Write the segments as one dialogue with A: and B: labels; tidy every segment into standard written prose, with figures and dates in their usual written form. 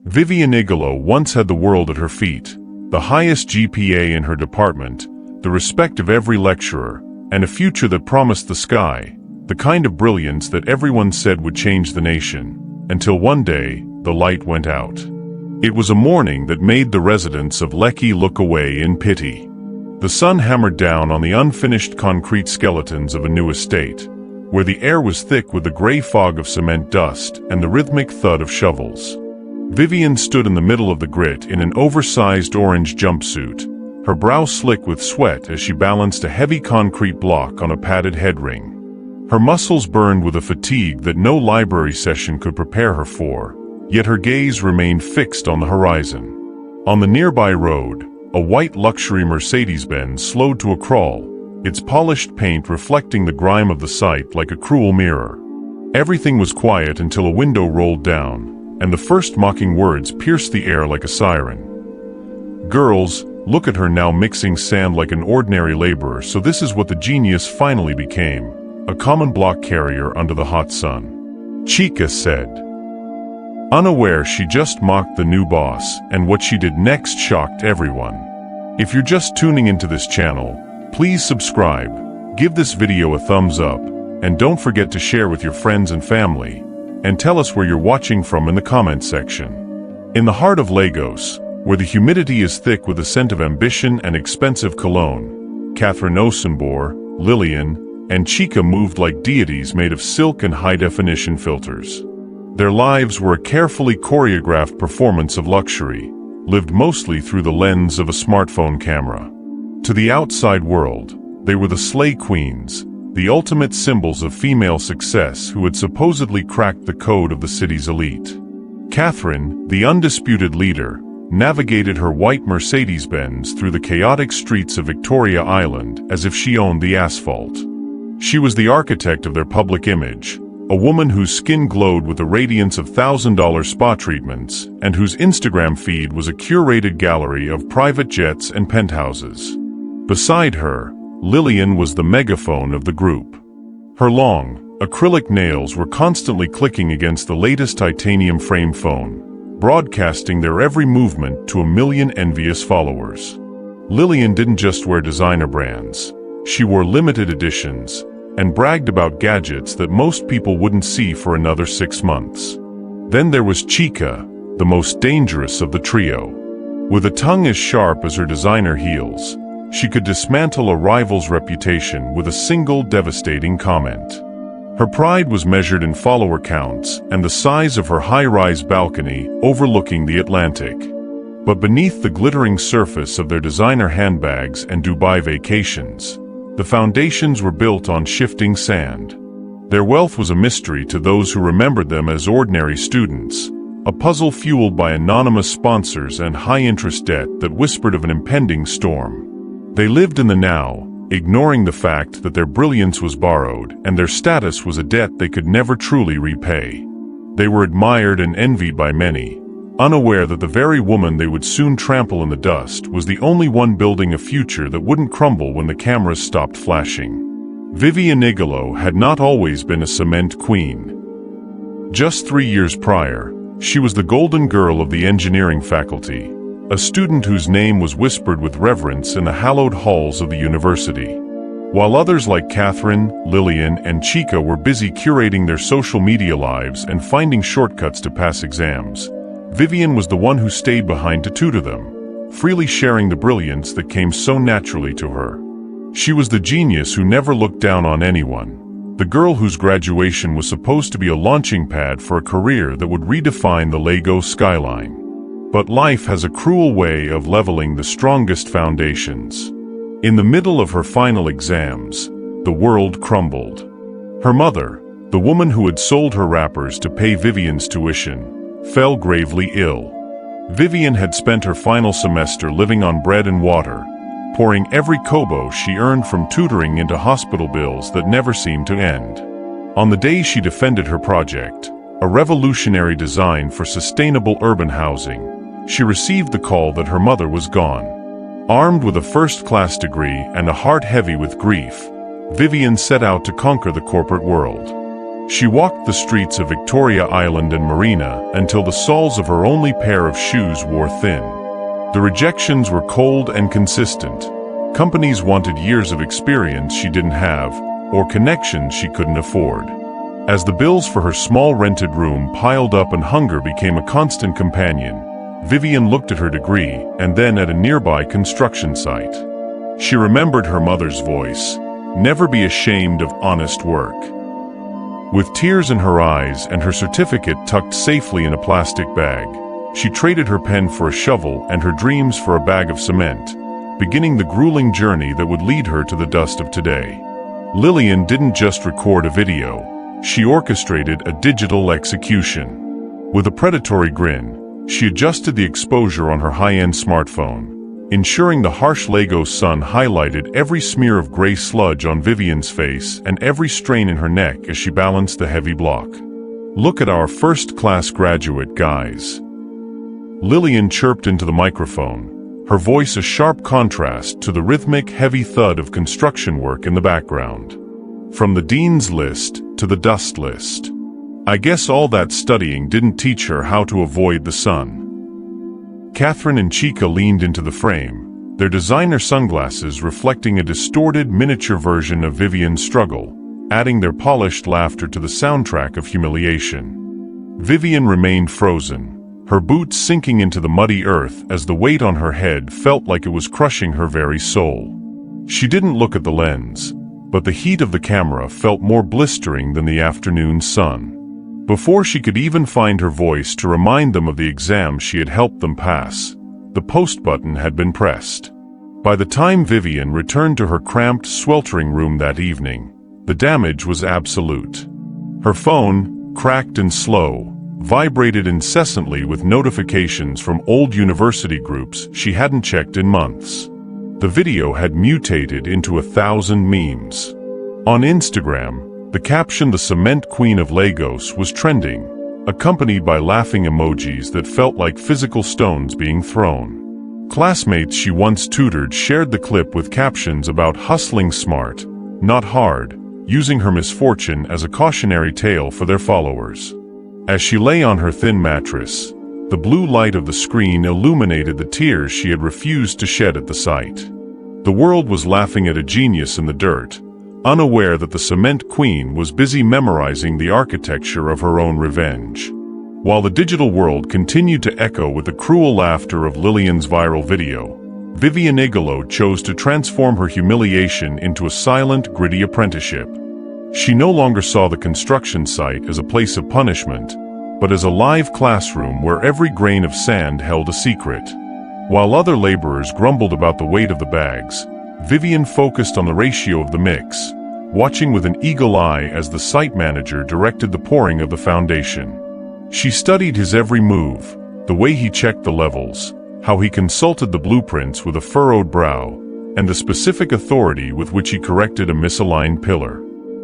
A: Vivian Igalo once had the world at her feet, the highest GPA in her department, the respect of every lecturer, and a future that promised the sky, the kind of brilliance that everyone said would change the nation, until one day, the light went out. It was a morning that made the residents of Lekki look away in pity. The sun hammered down on the unfinished concrete skeletons of a new estate, where the air was thick with the gray fog of cement dust and the rhythmic thud of shovels. Vivian stood in the middle of the grit in an oversized orange jumpsuit, her brow slick with sweat as she balanced a heavy concrete block on a padded head ring. Her muscles burned with a fatigue that no library session could prepare her for, yet her gaze remained fixed on the horizon. On the nearby road, a white luxury Mercedes-Benz slowed to a crawl, its polished paint reflecting the grime of the site like a cruel mirror. Everything was quiet until a window rolled down, and the first mocking words pierced the air like a siren. "Girls, look at her now mixing sand like an ordinary laborer, so this is what the genius finally became, a common block carrier under the hot sun," Chica said. Unaware she just mocked the new boss, and what she did next shocked everyone. If you're just tuning into this channel, please subscribe, give this video a thumbs up, and don't forget to share with your friends and family, and tell us where you're watching from in the comments section. In the heart of Lagos, where the humidity is thick with a scent of ambition and expensive cologne, Catherine Osunbor, Lillian, and Chica moved like deities made of silk and high-definition filters. Their lives were a carefully choreographed performance of luxury, lived mostly through the lens of a smartphone camera. To the outside world, they were the slay queens, the ultimate symbols of female success who had supposedly cracked the code of the city's elite. Catherine, the undisputed leader, navigated her white Mercedes-Benz through the chaotic streets of Victoria Island as if she owned the asphalt. She was the architect of their public image, a woman whose skin glowed with the radiance of $1,000 spa treatments, and whose Instagram feed was a curated gallery of private jets and penthouses. Beside her, Lillian was the megaphone of the group. Her long, acrylic nails were constantly clicking against the latest titanium frame phone, broadcasting their every movement to a million envious followers. Lillian didn't just wear designer brands. She wore limited editions, and bragged about gadgets that most people wouldn't see for another 6 months. Then there was Chica, the most dangerous of the trio. With a tongue as sharp as her designer heels, she could dismantle a rival's reputation with a single devastating comment. Her pride was measured in follower counts and the size of her high-rise balcony overlooking the Atlantic. But beneath the glittering surface of their designer handbags and Dubai vacations, the foundations were built on shifting sand. Their wealth was a mystery to those who remembered them as ordinary students, a puzzle fueled by anonymous sponsors and high-interest debt that whispered of an impending storm. They lived in the now, ignoring the fact that their brilliance was borrowed and their status was a debt they could never truly repay. They were admired and envied by many, unaware that the very woman they would soon trample in the dust was the only one building a future that wouldn't crumble when the cameras stopped flashing. Vivian Igalo had not always been a cement queen. Just 3 years prior, she was the golden girl of the engineering faculty, a student whose name was whispered with reverence in the hallowed halls of the university. While others like Catherine, Lillian, and Chica were busy curating their social media lives and finding shortcuts to pass exams, Vivian was the one who stayed behind to tutor them, freely sharing the brilliance that came so naturally to her. She was the genius who never looked down on anyone, the girl whose graduation was supposed to be a launching pad for a career that would redefine the Lagos skyline. But life has a cruel way of leveling the strongest foundations. In the middle of her final exams, the world crumbled. Her mother, the woman who had sold her wrappers to pay Vivian's tuition, fell gravely ill. Vivian had spent her final semester living on bread and water, pouring every kobo she earned from tutoring into hospital bills that never seemed to end. On the day she defended her project, a revolutionary design for sustainable urban housing, she received the call that her mother was gone. Armed with a first-class degree and a heart heavy with grief, Vivian set out to conquer the corporate world. She walked the streets of Victoria Island and Marina until the soles of her only pair of shoes wore thin. The rejections were cold and consistent. Companies wanted years of experience she didn't have, or connections she couldn't afford. As the bills for her small rented room piled up and hunger became a constant companion, Vivian looked at her degree and then at a nearby construction site. She remembered her mother's voice, "Never be ashamed of honest work." With tears in her eyes and her certificate tucked safely in a plastic bag, she traded her pen for a shovel and her dreams for a bag of cement, beginning the grueling journey that would lead her to the dust of today. Lillian didn't just record a video, she orchestrated a digital execution. With a predatory grin, she adjusted the exposure on her high-end smartphone, ensuring the harsh Lego sun highlighted every smear of gray sludge on Vivian's face and every strain in her neck as she balanced the heavy block. "Look at our first-class graduate, guys," Lillian chirped into the microphone, her voice a sharp contrast to the rhythmic, heavy thud of construction work in the background. From the dean's list to the dust list. I guess all that studying didn't teach her how to avoid the sun. Catherine and Chica leaned into the frame, their designer sunglasses reflecting a distorted miniature version of Vivian's struggle, adding their polished laughter to the soundtrack of humiliation. Vivian remained frozen, her boots sinking into the muddy earth as the weight on her head felt like it was crushing her very soul. She didn't look at the lens, but the heat of the camera felt more blistering than the afternoon sun. Before she could even find her voice to remind them of the exam she had helped them pass, the post button had been pressed. By the time Vivian returned to her cramped, sweltering room that evening, the damage was absolute. Her phone, cracked and slow, vibrated incessantly with notifications from old university groups she hadn't checked in months. The video had mutated into 1,000 memes. On Instagram, the caption "The Cement Queen of Lagos" was trending, accompanied by laughing emojis that felt like physical stones being thrown. Classmates she once tutored shared the clip with captions about hustling smart, not hard, using her misfortune as a cautionary tale for their followers. As she lay on her thin mattress, the blue light of the screen illuminated the tears she had refused to shed at the sight. The world was laughing at a genius in the dirt, unaware that the Cement Queen was busy memorizing the architecture of her own revenge. While the digital world continued to echo with the cruel laughter of Lillian's viral video, Vivian Igalo chose to transform her humiliation into a silent, gritty apprenticeship. She no longer saw the construction site as a place of punishment, but as a live classroom where every grain of sand held a secret. While other laborers grumbled about the weight of the bags, Vivian focused on the ratio of the mix, watching with an eagle eye as the site manager directed the pouring of the foundation. She studied his every move, the way he checked the levels, how he consulted the blueprints with a furrowed brow, and the specific authority with which he corrected a misaligned pillar.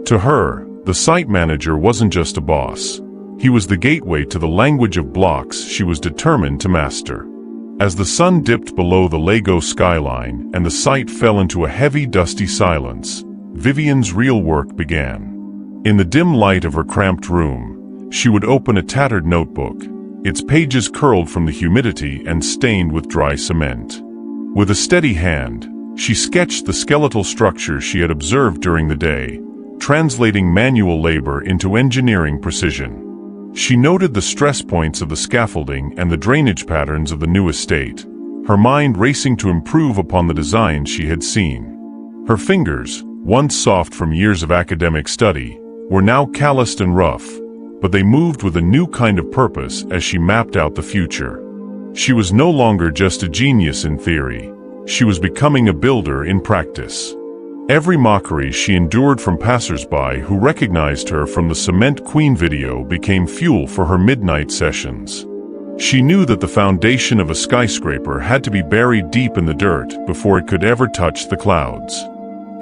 A: To her, the site manager wasn't just a boss. He was the gateway to the language of blocks she was determined to master. As the sun dipped below the Lego skyline and the site fell into a heavy, dusty silence, Vivian's real work began. In the dim light of her cramped room, she would open a tattered notebook, its pages curled from the humidity and stained with dry cement. With a steady hand, she sketched the skeletal structures she had observed during the day, translating manual labor into engineering precision. She noted the stress points of the scaffolding and the drainage patterns of the new estate, her mind racing to improve upon the designs she had seen. Her fingers, once soft from years of academic study, were now calloused and rough, but they moved with a new kind of purpose as she mapped out the future. She was no longer just a genius in theory, she was becoming a builder in practice. Every mockery she endured from passers-by who recognized her from the Cement Queen video became fuel for her midnight sessions. She knew that the foundation of a skyscraper had to be buried deep in the dirt before it could ever touch the clouds.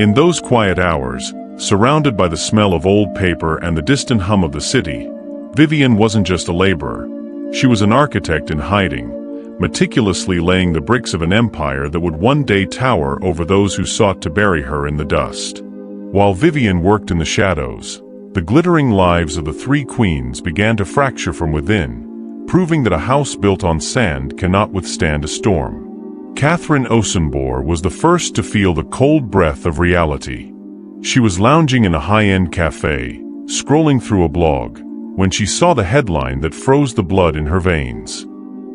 A: In those quiet hours, surrounded by the smell of old paper and the distant hum of the city, Vivian wasn't just a laborer. She was an architect in hiding, meticulously laying the bricks of an empire that would one day tower over those who sought to bury her in the dust. While Vivian worked in the shadows, The glittering lives of the three queens began to fracture from within, proving that a house built on sand cannot withstand a storm. Catherine Osenbohr was the first to feel the cold breath of reality. She was lounging in a high-end cafe, scrolling through a blog, when she saw the headline that froze the blood in her veins.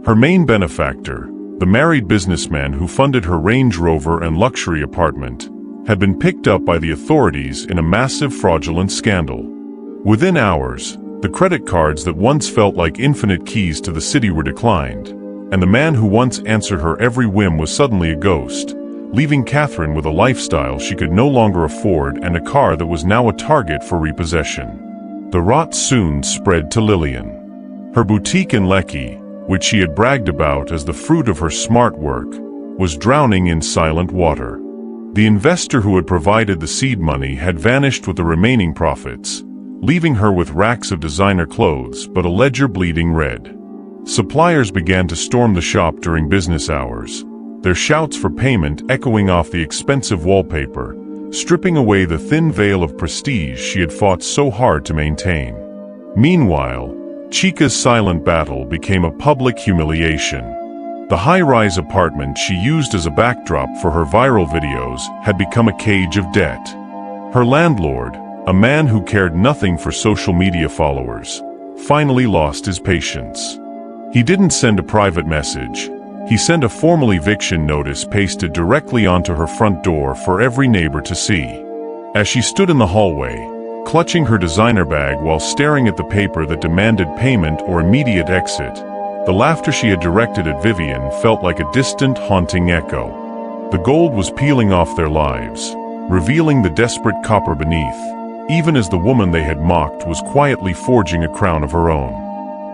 A: Her main benefactor, the married businessman who funded her Range Rover and luxury apartment, had been picked up by the authorities in a massive fraudulent scandal. Within hours, the credit cards that once felt like infinite keys to the city were declined, and the man who once answered her every whim was suddenly a ghost, leaving Catherine with a lifestyle she could no longer afford and a car that was now a target for repossession. The rot soon spread to Lillian. Her boutique in Lekki, which she had bragged about as the fruit of her smart work, was drowning in silent water. The investor who had provided the seed money had vanished with the remaining profits, leaving her with racks of designer clothes but a ledger bleeding red. Suppliers began to storm the shop during business hours, their shouts for payment echoing off the expensive wallpaper, stripping away the thin veil of prestige she had fought so hard to maintain. Meanwhile, Chica's silent battle became a public humiliation. The high-rise apartment she used as a backdrop for her viral videos had become a cage of debt. Her landlord, a man who cared nothing for social media followers, finally lost his patience. He didn't send a private message. He sent a formal eviction notice pasted directly onto her front door for every neighbor to see. As she stood in the hallway, clutching her designer bag while staring at the paper that demanded payment or immediate exit, the laughter she had directed at Vivian felt like a distant, haunting echo. The gold was peeling off their lives, revealing the desperate copper beneath, even as the woman they had mocked was quietly forging a crown of her own.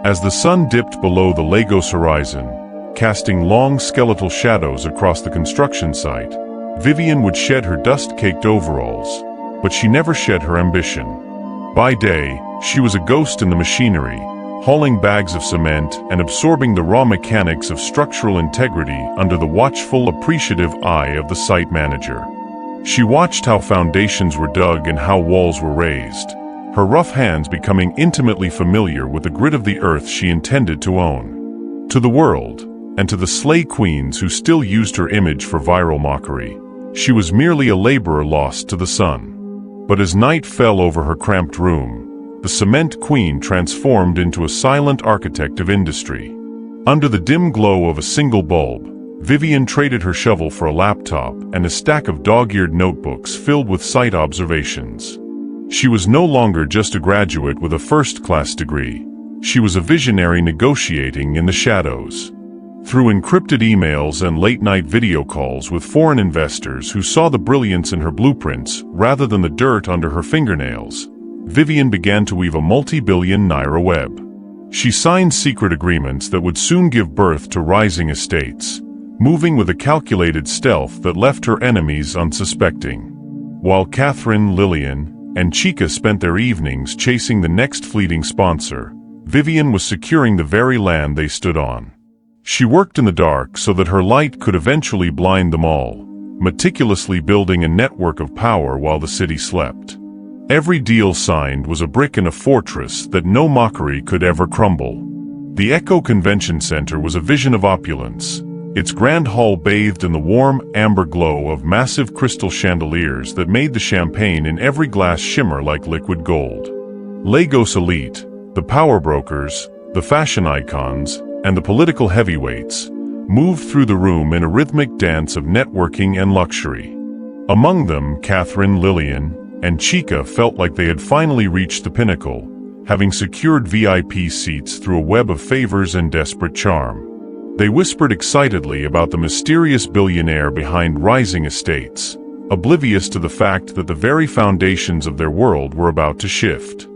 A: As the sun dipped below the Lagos horizon, casting long skeletal shadows across the construction site, Vivian would shed her dust-caked overalls, but she never shed her ambition. By day, she was a ghost in the machinery, hauling bags of cement and absorbing the raw mechanics of structural integrity under the watchful, appreciative eye of the site manager. She watched how foundations were dug and how walls were raised, her rough hands becoming intimately familiar with the grit of the earth she intended to own. To the world, and to the slay queens who still used her image for viral mockery, she was merely a laborer lost to the sun. But as night fell over her cramped room, the cement queen transformed into a silent architect of industry. Under the dim glow of a single bulb, Vivian traded her shovel for a laptop and a stack of dog-eared notebooks filled with site observations. She was no longer just a graduate with a first-class degree. She was a visionary negotiating in the shadows. Through encrypted emails and late-night video calls with foreign investors who saw the brilliance in her blueprints rather than the dirt under her fingernails, Vivian began to weave a multi-billion naira web. She signed secret agreements that would soon give birth to rising estates, moving with a calculated stealth that left her enemies unsuspecting. While Catherine, Lillian, and Chica spent their evenings chasing the next fleeting sponsor, Vivian was securing the very land they stood on. She worked in the dark so that her light could eventually blind them all, meticulously building a network of power while the city slept. Every deal signed was a brick in a fortress that no mockery could ever crumble. The Echo Convention Center was a vision of opulence, its grand hall bathed in the warm, amber glow of massive crystal chandeliers that made the champagne in every glass shimmer like liquid gold. Lagos elite, the power brokers, the fashion icons, and the political heavyweights moved through the room in a rhythmic dance of networking and luxury. Among them, Catherine, Lillian, and Chica felt like they had finally reached the pinnacle, having secured VIP seats through a web of favors and desperate charm. They whispered excitedly about the mysterious billionaire behind rising estates, oblivious to the fact that the very foundations of their world were about to shift.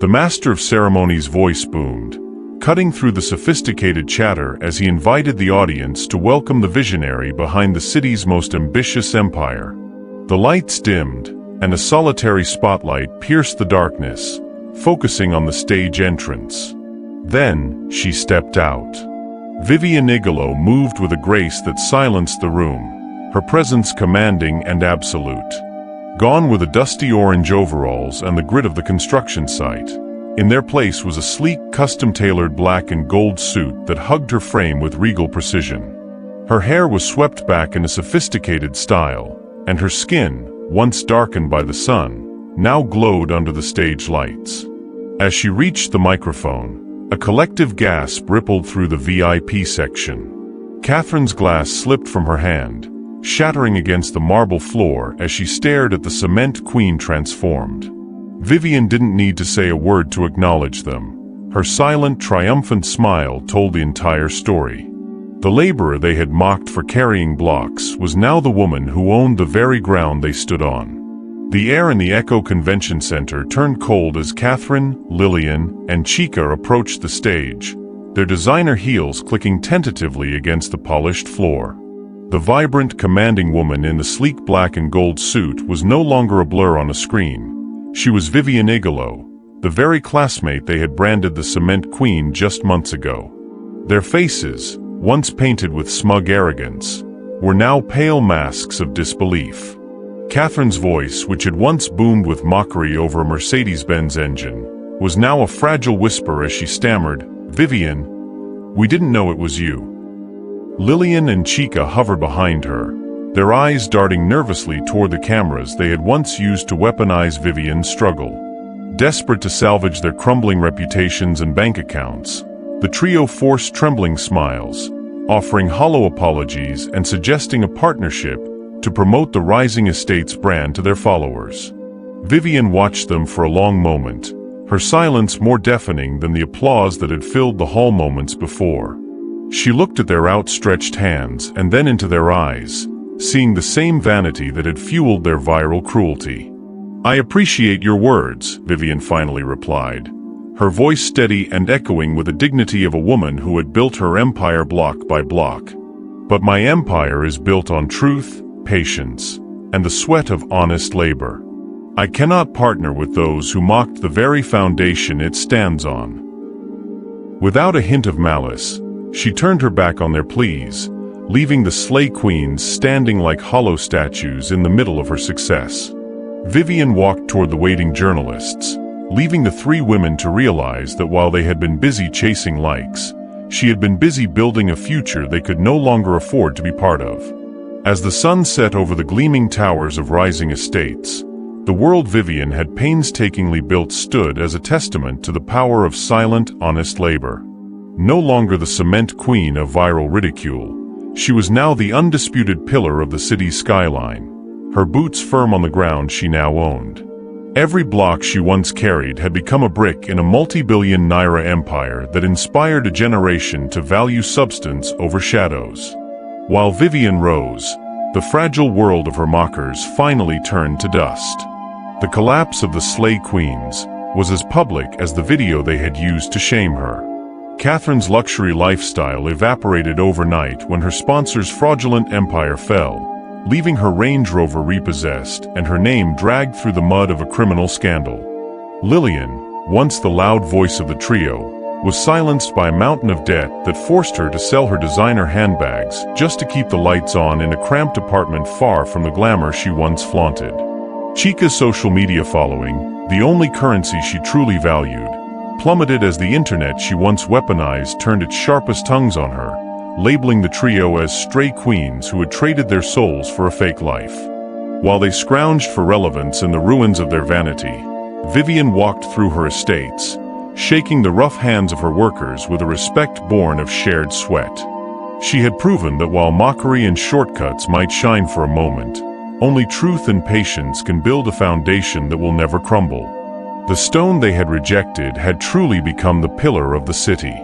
A: The master of ceremonies' voice boomed, cutting through the sophisticated chatter as he invited the audience to welcome the visionary behind the city's most ambitious empire. The lights dimmed, and a solitary spotlight pierced the darkness, focusing on the stage entrance. Then, she stepped out. Vivian Igalo moved with a grace that silenced the room, her presence commanding and absolute. Gone were the dusty orange overalls and the grit of the construction site. In their place was a sleek, custom-tailored black and gold suit that hugged her frame with regal precision. Her hair was swept back in a sophisticated style, and her skin, once darkened by the sun, now glowed under the stage lights. As she reached the microphone, a collective gasp rippled through the VIP section. Catherine's glass slipped from her hand, shattering against the marble floor as she stared at the cement queen transformed. Vivian didn't need to say a word to acknowledge them. Her silent, triumphant smile told the entire story. The laborer they had mocked for carrying blocks was now the woman who owned the very ground they stood on. The air in the Echo Convention Center turned cold as Catherine, Lillian, and Chica approached the stage, their designer heels clicking tentatively against the polished floor. The vibrant, commanding woman in the sleek black and gold suit was no longer a blur on a screen. She was Vivian Igalo, the very classmate they had branded the Cement Queen just months ago. Their faces, once painted with smug arrogance, were now pale masks of disbelief. Catherine's voice, which had once boomed with mockery over a Mercedes-Benz engine, was now a fragile whisper as she stammered, "Vivian, we didn't know it was you." Lillian and Chica hovered behind her, their eyes darting nervously toward the cameras they had once used to weaponize Vivian's struggle. Desperate to salvage their crumbling reputations and bank accounts, the trio forced trembling smiles, offering hollow apologies and suggesting a partnership to promote the Rising Estates brand to their followers. Vivian watched them for a long moment, her silence more deafening than the applause that had filled the hall moments before. She looked at their outstretched hands and then into their eyes, seeing the same vanity that had fueled their viral cruelty. "I appreciate your words," Vivian finally replied, her voice steady and echoing with the dignity of a woman who had built her empire block by block. "But my empire is built on truth, patience, and the sweat of honest labor. I cannot partner with those who mocked the very foundation it stands on." Without a hint of malice, she turned her back on their pleas, leaving the Slay Queens standing like hollow statues in the middle of her success. Vivian walked toward the waiting journalists, leaving the three women to realize that while they had been busy chasing likes, she had been busy building a future they could no longer afford to be part of. As the sun set over the gleaming towers of Rising Estates, the world Vivian had painstakingly built stood as a testament to the power of silent, honest labor. No longer the cement queen of viral ridicule, she was now the undisputed pillar of the city's skyline, her boots firm on the ground she now owned. Every block she once carried had become a brick in a multi-billion naira empire that inspired a generation to value substance over shadows. While Vivian rose, the fragile world of her mockers finally turned to dust. The collapse of the Slay Queens was as public as the video they had used to shame her. Catherine's luxury lifestyle evaporated overnight when her sponsor's fraudulent empire fell, leaving her Range Rover repossessed and her name dragged through the mud of a criminal scandal. Lillian, once the loud voice of the trio, was silenced by a mountain of debt that forced her to sell her designer handbags just to keep the lights on in a cramped apartment far from the glamour she once flaunted. Chica's social media following, the only currency she truly valued, plummeted as the internet she once weaponized turned its sharpest tongues on her, labeling the trio as stray queens who had traded their souls for a fake life. While they scrounged for relevance in the ruins of their vanity, Vivian walked through her estates, shaking the rough hands of her workers with a respect born of shared sweat. She had proven that while mockery and shortcuts might shine for a moment, only truth and patience can build a foundation that will never crumble. The stone they had rejected had truly become the pillar of the city.